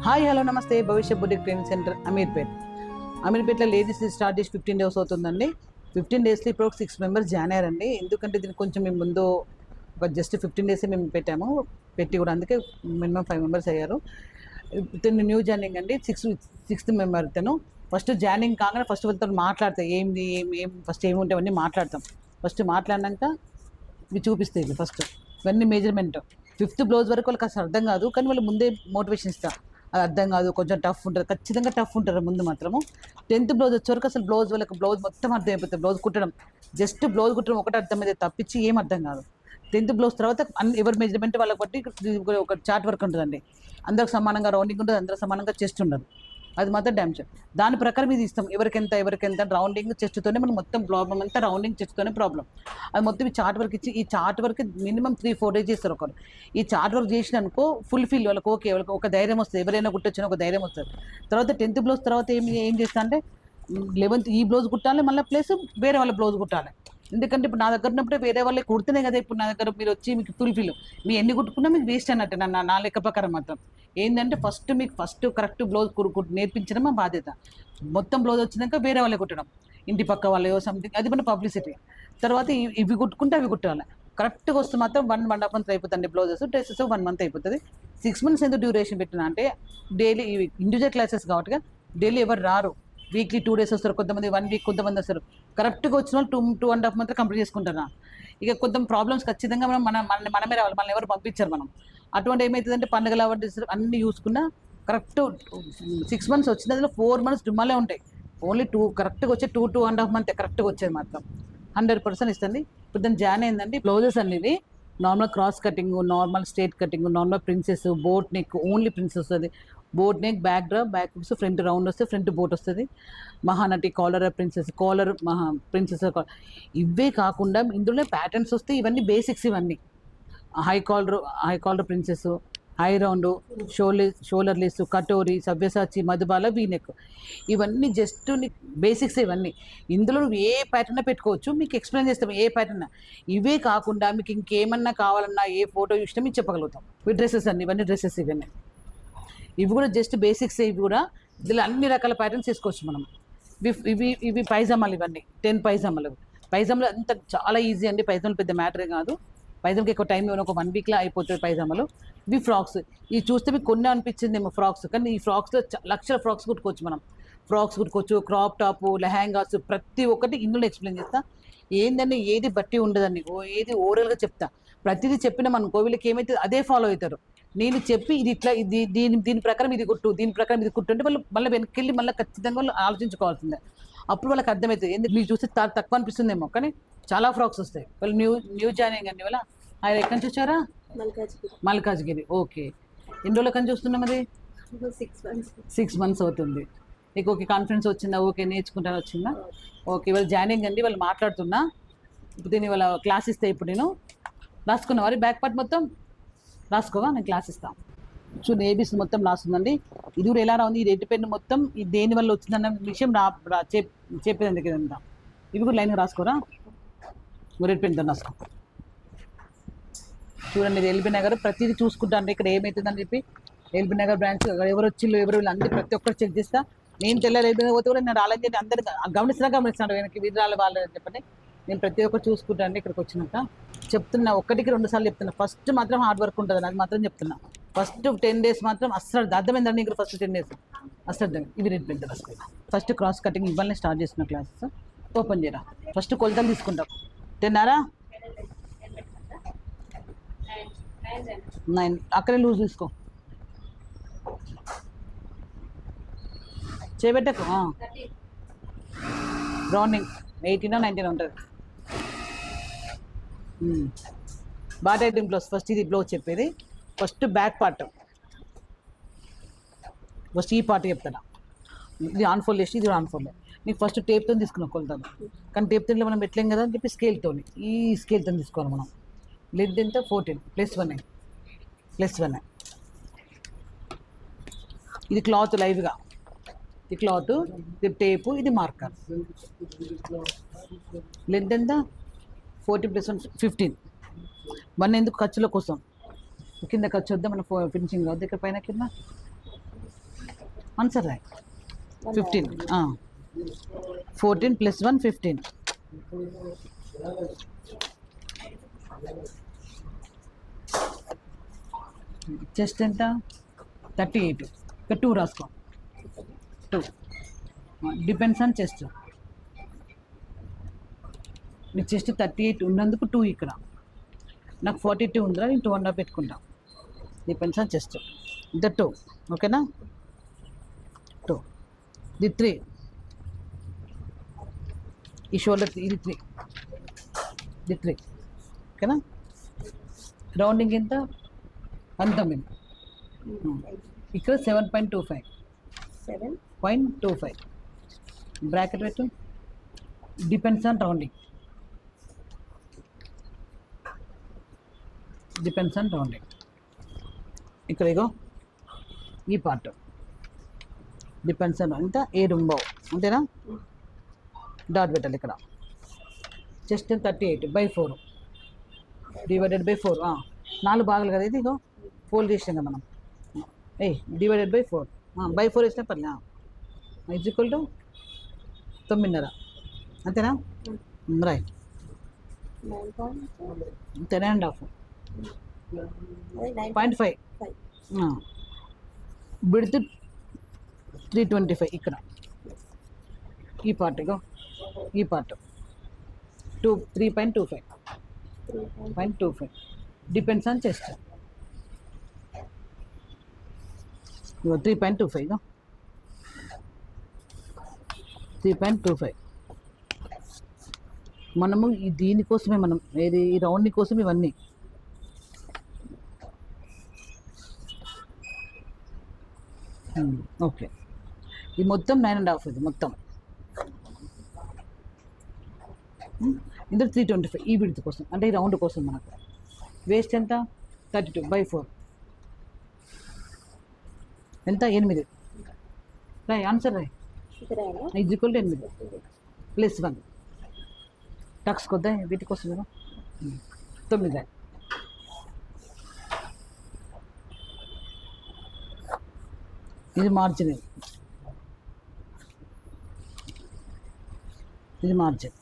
Hi hello నమస్తే Bhavishya boutique training centre అమీర్పేటలో ladies start చేసి 15 days అవుతుందండి. 15 daysలో ఇప్పుడు 6 members జాయిన్ అయ్యారండి. ఎందుకంటే దీనికి కొంచెం మేము ముందు ఒక జస్ట్ 15 days మేము పెట్టాము, పెట్టి కూడా అందుకే మినిమం 5 members అయ్యారు. ఇతను న్యూ జాయినింగ్ అండి, సిక్స్త్ మెంబర్. ఇతను ఫస్ట్ జాయినింగ్ కాగానే ఫస్ట్ వాళ్ళతో మాట్లాడతాం, ఏం ఫస్ట్ ఏముంటే అవన్నీ మాట్లాడతాం. ఫస్ట్ మాట్లాడినాక ఇవి చూపిస్తాయి. ఇవి ఫస్ట్ ఇవన్నీ మెజర్మెంట్ 5th బ్లౌజ్ వరకు వాళ్ళకి అసలు అర్థం కాదు, కానీ వాళ్ళు ముందే మోటివేషన్ ఇస్తాం. అది అర్థం కాదు, కొంచెం టఫ్ ఉంటుంది, ఖచ్చితంగా టఫ్ ఉంటారు ముందు మాత్రము. 10th బ్లౌజ్ వచ్చేవరకు అసలు వాళ్ళకి బ్లౌజ్ మొత్తం అర్థం అయిపోతుంది. బ్లౌజ్ కుట్టడం, జస్ట్ బ్లౌజ్ కుట్టడం ఒకటి అర్థమైతే తప్పించి ఏం అర్థం కాదు. 10th బ్లౌజ్ తర్వాత ఎవరి మెజర్మెంట్ వాళ్ళకి బట్టి ఒక చార్ట్ వర్క్ ఉంటుందండి. అందరికి సమానంగా రౌండింగ్ ఉంటుంది, అందరికి సమానంగా చెస్ట్ ఉండదు. అది మాత్రం డ్యామేజ్. దాని ప్రకారం ఇది ఇస్తాం, ఎవరికెంత రౌండింగ్ చెస్ట్తోనే మనం మొత్తం ప్రాబ్లం అంతా రౌండింగ్ చెస్ట్తోనే ప్రాబ్లం. అది మొత్తం ఈ చార్ట్ వర్క్ ఇచ్చి, ఈ చార్ట్ వర్క్ మినిమం 3-4 days చేస్తారు ఒకరు. ఈ చార్ట్ వర్క్ చేసిన అనుకో ఫుల్ఫిల్ వాళ్ళకి ఓకే, వాళ్ళకి ఒక ధైర్యం వస్తుంది, ఎవరైనా కుట్టొచ్చిన ఒక ధైర్యం వస్తుంది. తర్వాత 10th బ్లౌజ్ తర్వాత ఏం చేస్తా అంటే 11th ఈ బ్లౌజ్ కుట్టాలి, మళ్ళీ ప్లస్ వేరే వాళ్ళ బ్లౌజ్ కుట్టాలి. ఎందుకంటే ఇప్పుడు నా దగ్గర ఉన్నప్పుడే వేరే వాళ్ళకి కుడుతున్నాయి కదా. ఇప్పుడు నా దగ్గర మీరు వచ్చి మీకు ఫుల్ఫిల్ మీ ఎన్ని కుట్టుకున్నా మీకు వేస్ట్ అన్నట్టు నా లెక్క ప్రకారం మాత్రం. ఏంటంటే ఫస్ట్ కరెక్ట్ బ్లౌజ్ నేర్పించడం మా బాధ్యత. మొత్తం బ్లౌజ్ వచ్చినాక వేరే వాళ్ళే కుట్టడం, ఇంటి పక్క వాళ్ళు సంథింగ్, అది మన పబ్లిసిటీ. తర్వాత ఇవి కుట్టుకుంటే అవి కుట్టాలి. కరెక్ట్గా వస్తే మాత్రం 1.5 month అయిపోతుంది బ్లౌజెస్. డ్రెస్సెస్ 1 month అయిపోతుంది. 6 months ఎందుకు డ్యూరేషన్ పెట్టినా అంటే డైలీ ఇండివిజువల్ క్లాసెస్ కాబట్టి డైలీ ఎవరు రారు. వీక్లీ 2 days వస్తారు, కొంతమంది 1 week, కొంతమంది వస్తారు. కరెక్ట్గా వచ్చిన వాళ్ళు 2.5 months కంప్లీట్ చేసుకుంటారా. ఇక కొంత ప్రాబ్లమ్స్ ఖచ్చితంగా మనమే రావాలి, మనల్ని ఎవరు పంపించారు మనం. అటువంటి ఏమవుతుందంటే పండుగలు అవన్నీ అన్నీ చూసుకున్నా కరెక్ట్ 6 months వచ్చినదిలో 4 months డుమ్మాలే ఉంటాయి. ఓన్లీ 2 కరెక్ట్గా వచ్చే 2.5 months కరెక్ట్గా వచ్చేది మాత్రం 100% ఇస్తుంది. ఇప్పుడు దాన్ని జాయిన్ అయిందండి. బ్లౌజెస్ అనేవి normal cross cutting, normal straight cutting, normal princess, boat neck, only princess వస్తుంది. Boat neck, back drop, back hooks, front round వస్తే ఫ్రంట్ బోట్ వస్తుంది. Mahanati collar princess, collar princess. ఇవే కాకుండా ఇందులో ప్యాటర్న్స్ వస్తాయి. ఇవన్నీ బేసిక్స్. ఇవన్నీ high collar princess, high round, shoulderless, katori, సవ్యసాచి, మధుబాల, వీనెక్, ఇవన్నీ జస్ట్ బేసిక్స్. ఇవన్నీ ఇందులో నువ్వు ఏ ప్యాటర్న్ పెట్టుకోవచ్చు, మీకు ఎక్స్ప్లెయిన్ చేస్తాం ఏ ప్యాటర్న్. ఇవే కాకుండా మీకు ఇంకేమన్నా కావాలన్నా ఏ ఫోటో చూసినా మీకు చెప్పగలుగుతాం. ఇవి డ్రెస్సెస్ అన్ని, ఇవన్నీ డ్రెస్సెస్. ఇవి కూడా జస్ట్ బేసిక్స్. ఇవి కూడా ఇందులో అన్ని రకాల ప్యాటర్న్స్ తీసుకోవచ్చు మనం. ఇవి పైజామాలు, ఇవన్నీ 10 పైజామాలు. పైజామాలు అంత చాలా ఈజీ అండి. పైజామాలు పెద్ద మ్యాటరే కాదు. పైజామాకి ఎక్కువ టైం ఇవ్వను, ఒక 1 weekలో అయిపోతుంది పైజామాలు. ఇవి ఫ్రాక్స్. ఇవి చూస్తే మీకు కొన్ని అనిపించింది ఏమో ఫ్రాక్స్, కానీ ఈ ఫ్రాక్స్లో లక్షల ఫ్రాక్స్ కుట్టుకోవచ్చు మనం. ఫ్రాక్స్ కుట్టుకోవచ్చు, క్రాప్ టాప్, లెహంగాస్, ప్రతి ఒక్కటి ఇందులో ఎక్స్ప్లెయిన్ చేస్తా. ఏంటంటే ఏది బట్టి ఉండదండి, ఏది ఓరల్గా చెప్తా. ప్రతిదీ చెప్పినాం అనుకో వీళ్ళకి ఏమైతే అదే ఫాలో అవుతారు. నేను చెప్పి ఇది ఇట్లా, దీని ప్రకారం ఇది కుట్టు, దీని ప్రకారం ఇది కుట్టు అంటే వాళ్ళు మళ్ళీ వెనక్కి వెళ్ళి మళ్ళీ ఖచ్చితంగా వాళ్ళు ఆలోచించుకోవాల్సిందే. అప్పుడు వాళ్ళకి అర్థమవుతుంది. ఎందుకు మీకు చూస్తే తక్కువ అనిపిస్తుందేమో, కానీ చాలా ఫ్రాక్స్ వస్తాయి. వాళ్ళు న్యూ జాయినింగ్ అండి. వాళ్ళ ఆయన ఎక్కడి నుంచి వచ్చారా? మల్కాజ్గిరి. ఓకే. ఎన్ని రోజుల కానీ చూస్తున్నాం అది? 6 months అవుతుంది. నీకు ఓకే కాన్ఫిడెన్స్ వచ్చిందా? ఓకే నేర్చుకుంటాను వచ్చిందా? ఓకే. వాళ్ళు జాయినింగ్ అండి. వాళ్ళు మాట్లాడుతున్నా. ఇప్పుడు దీన్ని వాళ్ళ క్లాస్ ఇస్తే ఇప్పుడు నేను రాసుకున్నా వారి బ్యాక్ పార్ట్ మొత్తం రాసుకోవా, నేను క్లాస్ ఇస్తాను. చూడండి, ఏబీసీ మొత్తం రాస్తుందండి. ఇది కూడా ఎలా ఉంది, ఈ రెడ్ పెన్ మొత్తం ఇది దేని వల్ల వచ్చిందన్న విషయం చెప్పేదండి కదంతా. ఇవి కూడా లైన్గా రాసుకోరా, రెడ్ పెన్తో రాసుకో. చూడండి, ఇది ఎల్బీ నగర్. ప్రతిదీ చూసుకుంటాను ఇక్కడ ఏమవుతుందని చెప్పి. ఎల్బీ నగర్ బ్రాంచ్ ఎవరు వచ్చిళ్ళు, ఎవరు అందరూ ప్రతి ఒక్కరు చెక్ చేస్తా. నేను తెల్లారు ఎల్బీ నగర్ పోతే కూడా నేను రాలని చెప్పి అందరు గమనిస్తాను వెనక్కి వీధి వాళ్ళని చెప్పండి. నేను ప్రతి ఒక్కరు చూసుకుంటాను. ఇక్కడికి వచ్చినాక చెప్తున్నా, 1-2 సార్లు చెప్తున్నా. ఫస్ట్ మాత్రం హార్డ్ వర్క్ ఉంటుంది, అది మాత్రం చెప్తున్నా. ఫస్ట్ 10 days మాత్రం అస్సలు అర్థమైందండి. ఇక్కడ ఫస్ట్ 10 days అస్సలు అర్థం. ఇవి రెడ్ పెన్ రాసుకో. ఫస్ట్ క్రాస్ కటింగ్ ఇవ్వాలని స్టార్ట్ చేసిన క్లాసెస్ ఓపెన్ చేయరా. ఫస్ట్ కొలతలు తీసుకుంటాం. 10 9 అక్కడే లూజ్ తీసుకో, చేయబెట్టకు. రౌండింగ్ 18 19 ఉంటుంది. But item blouse. ఫస్ట్ ఇది బ్లౌజ్ చెప్పేది. ఫస్ట్ బ్యాక్ పార్ట్, ఫస్ట్ ఈ పార్ట్ చెప్తాను. ఇది ఆన్ఫోల్డ్ చేసి ఇది ఆన్ఫోల్డ్. నీకు ఫస్ట్ టేప్తో తీసుకున్నాం కొలతాను, కానీ టేప్తో మనం పెట్టలేం కదా అని చెప్పి స్కేల్తో, ఈ స్కేల్తో తీసుకోవాలి మనం. లెంత్ ఎంత? 14 +1 ఇది క్లాత్ లైవ్గా, ఇది క్లాత్, ఇది టేపు, ఇది మార్కర్. లెంత్ ఎంత? 14 + 1 15. 1 ఎందుకు? ఖర్చుల కోసం. కింద ఖర్చు వద్దాం, మన ఫినిషింగ్ వద్ద ఇక్కడ పైన కింద ఆన్సర్ రాయ్. 15. 14 + 1 15. చెస్ట్ ఎంత? 38. ఇక్కడ 2 రాసుకో. 2 depends on chest. Me chest 38 ఉన్నందుకు 2 ఇక్కడ. నాకు 42 ఉందిరా, నేను 2.5 పెట్టుకుంటా. Depends on chest. ఇంత 2. ఓకేనా? 2. ఇది 3. ఈ షోల్డర్ ఇది 3. ఇది 3. ఓకేనా? రౌండింగ్ ఎంత? 19. ఇక్కడ 7.25. 7.25 బ్రాకెట్ పెట్టు. Depends on rounding. Depends on rounding. ఇక్కడ ఇగో ఈ పార్ట్ డిపెండ్స్ ఆన్ ఎంత? 7 అంతేనా? డాట్ పెట్టాలి ఇక్కడ. చెస్ట్ 38/4 /4. 4 భాగాలు కదా ఇది. ఇగో ఫోల్డ్ చేసాం కదా మనం. /4 /4 వేసిన పర్లే. = 9.5 అంతేనా? రైట్. 10.5. 0.5 విడ్త్ 325. ఇక్కడ ఈ పార్ట్ ఇగో ఈ పార్ట్ 3.25 డిపెండ్స్ ఆన్ చెస్ట్. 3.25 3.25. మనము దీనికోసమే మనం ఏది ఈ రౌండ్ కోసం ఇవన్నీ. ఓకే, ఇది మొత్తం 9.5. ఇది మొత్తం ఇందులో 325 ఈ విడ్త్ కోసం, అంటే ఈ రౌండ్ కోసం. మనకు వేస్ట్ ఎంత? 32/4 ఎంత? 8. రాయ్ ఆన్సర్ రాయ్. = 8 + 1 టక్స్ కొద్దా వీటి కోసం కదా. 9 రాయ్. ఇది మార్జిన్. ఇది మార్జిన్.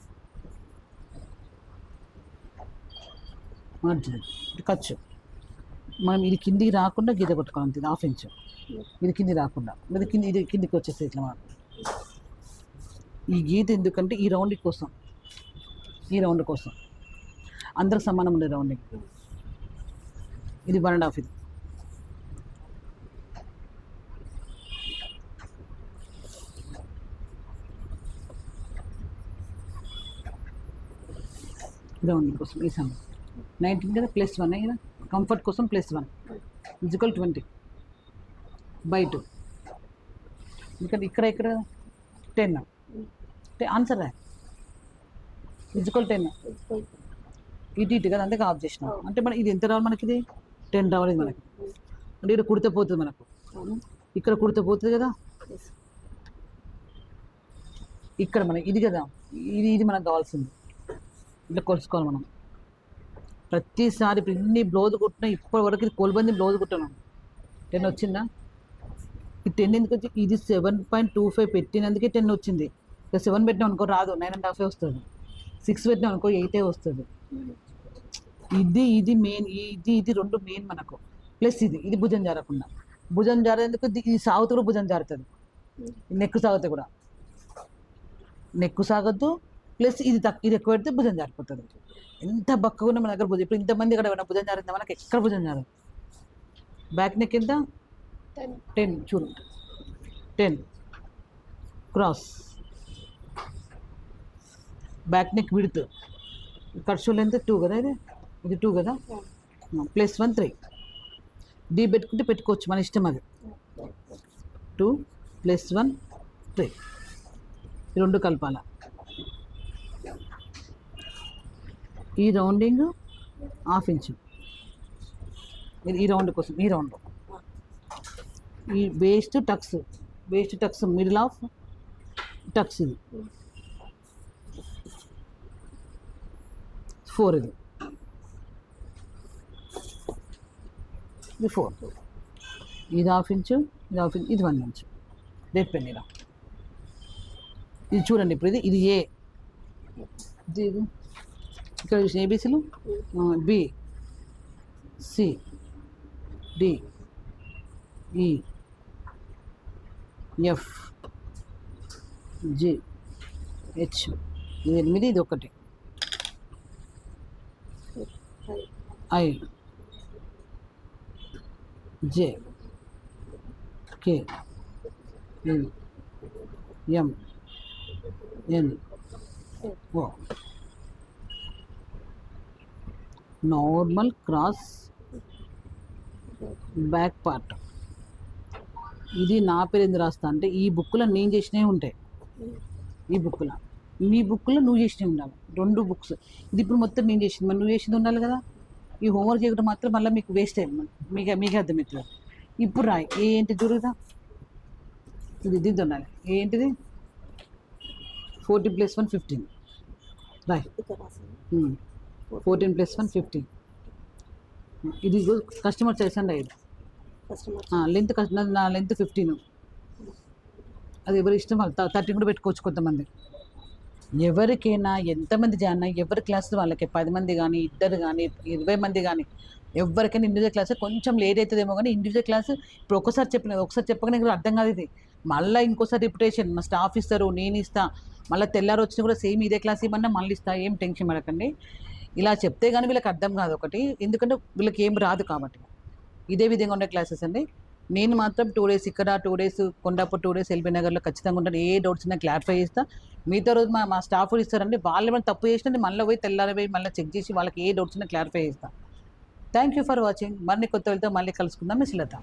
ఇది ఖర్చు. మనం ఇది కిందికి రాకుండా గీత కొట్టుకోవాలి. ఇది 1/2 ఇంచు. ఇది కింది రాకుండా ఇది కిందికి వచ్చేసి ఇట్లా మనం ఈ గీత ఎందుకంటే ఈ రౌండ్ కోసం, ఈ రౌండ్ కోసం అందరికి సమానం ఉండే రౌండింగ్. ఇది 1.5. ఇది రౌండింగ్ కోసం ఈ సమ్ 19 కదా, +1 కదా. కంఫర్ట్ కోసం +1 = 20/2. ఎందుకంటే ఇక్కడ 10. ఆన్సర్ రా. = 10. ఇటు కదా, అందుకే ఆఫ్ చేసినాం. అంటే మనం ఇది ఎంత రావాలి మనకి? ఇది 10 రావాలి మనకి. అంటే ఇక్కడ కుడితే పోతుంది మనకు, ఇక్కడ కుడితే పోతుంది కదా. ఇక్కడ మనకి ఇది కదా, ఇది మనకు కావాల్సింది. ఇట్లా కొలుసుకోవాలి మనం ప్రతిసారి. ఇప్పుడు ఇన్ని బ్లౌజ్ కుట్టినా ఇప్పటి వరకు ఇది కొలబంది బ్లౌజ్ కుట్టాను. 10 వచ్చిందా? ఈ 10 ఎందుకు వచ్చి? ఇది 7.25 పెట్టినందుకే 10 వచ్చింది. ఇక 7 పెట్టినాం అనుకో రాదు, 9.5 వస్తుంది. 6 పెట్టినాం అనుకో 8 వస్తుంది. ఇది మెయిన్. ఇది 2 మెయిన్ మనకు. ప్లస్ ఇది భుజం జారకుండా. భుజం జారేందుకు ఇది సాగుతూ కూడా భుజం జారుతుంది. నెక్కు సాగుతుంది కూడా, నెక్కు సాగద్దు. ప్లస్ ఇది ఎక్కువ పెడితే భుజం జారిపోతుంది. ఎంత బక్కగా ఉన్న మన దగ్గర భుజం. ఇప్పుడు ఇంతమంది ఇక్కడ భుజం జారింది మనకి, ఎక్కడ భుజం జారదు. బ్యాక్ నెక్ ఎంత? 10 చూడు, 10 క్రాస్. Back neck width. ఖర్చులు ఎంత? 2 కదా. ఇది 2 కదా. +1 3. డీ పెట్టుకుంటే పెట్టుకోవచ్చు, మన ఇష్టం అది. 2 + 1 3. ఈ 2 కలపాల. ఈ రౌండింగ్ 1/2 ఇంచు. ఈ రౌండ్ కోసం, ఈ రౌండ్. ఈ waist tucks middle of tucks. ఇది 4. ఇది 4. ఇది 1/2 ఇంచు, ఇది 1 ఇంచు. రెడ్ పెన్ ఇలా. ఇది చూడండి ఇప్పుడు ఇది ఏ, ఇది ఇక్కడ చూసిన ఏబీసీలు B, C, D, E, F, G, H, ఇది 8, ఇది 1, I, J, K, L, M, N, O. Normal cross back part. ఇది నా పేరు ఎందుకు రాస్తా అంటే ఈ బుక్లో నేను చేసినవి ఉంటాయి, ఈ బుక్లో మీ బుక్లో నువ్వు చేసినవి ఉండాలి. 2 బుక్స్. ఇది ఇప్పుడు మొత్తం నేను చేసింది, మరి నువ్వు చేసింది ఉండాలి కదా. ఈ హోంవర్క్ చేయడం మాత్రం మళ్ళీ మీకు వేస్ట్ అయ్యింది, మీకే అర్థమవుతుంది. ఇప్పుడు రాయి ఏంటి చూడదా, ఇది దీంతో ఉండాలి. ఏంటిది 14 + 1 15 రాయ్. 14 + 1 15. ఇది కస్టమర్ చాయిస్ అండి. ఇది లెంత్ నా లెంత్ 15. అది ఎవరి ఇష్టం, వాళ్ళు 13 కూడా పెట్టుకోవచ్చు కొంతమంది. ఎవరికైనా ఎంతమంది జాయిన్ అయ్యి ఎవరి క్లాసులు వాళ్ళకి 10 మంది కానీ 2 కానీ 20 మంది కానీ ఎవరికైనా ఇండివిజువల్ క్లాస్ కొంచెం లేట్ అవుతుందేమో కానీ ఇండివిజువల్ క్లాస్ ఇప్పుడు ఒకసారి చెప్పగానే అర్థం కాదు. ఇది మళ్ళీ ఇంకోసారి రిపిటేషన్ మా స్టాఫ్ ఇస్తారు, నేను ఇస్తా, మళ్ళీ తెల్లారి వచ్చినా కూడా సేమ్ ఇదే క్లాస్ ఇవ్వమన్నా మళ్ళీ ఇస్తా. ఏం టెన్షన్ పడకండి. ఇలా చెప్తే కానీ వీళ్ళకి అర్థం కాదు ఒకటి, ఎందుకంటే వీళ్ళకి ఏం రాదు కాబట్టి. ఇదే విధంగా ఉండే క్లాసెస్ అండి. నేను మాత్రం 2 days ఇక్కడ, 2 days కొండాపూర్, 2 days ఎల్బీ నగర్లో ఖచ్చితంగా ఉంటాను. ఏ డౌట్స్ ఉన్నా క్లారిఫై చేస్తా. మిగతా రోజు మా స్టాఫ్ ఇస్తారండి, వాళ్ళు ఏమైనా తప్పు చేసినా మళ్ళీ పోయి తెల్లారి మళ్ళీ చెక్ చేసి వాళ్ళకి ఏ డౌట్స్ ఉన్నా క్లారిఫై చేస్తా. Thank you for watching. మరిన్ని కొత్త వెళ్తే మళ్ళీ కలుసుకుందాం. మిస్ లత.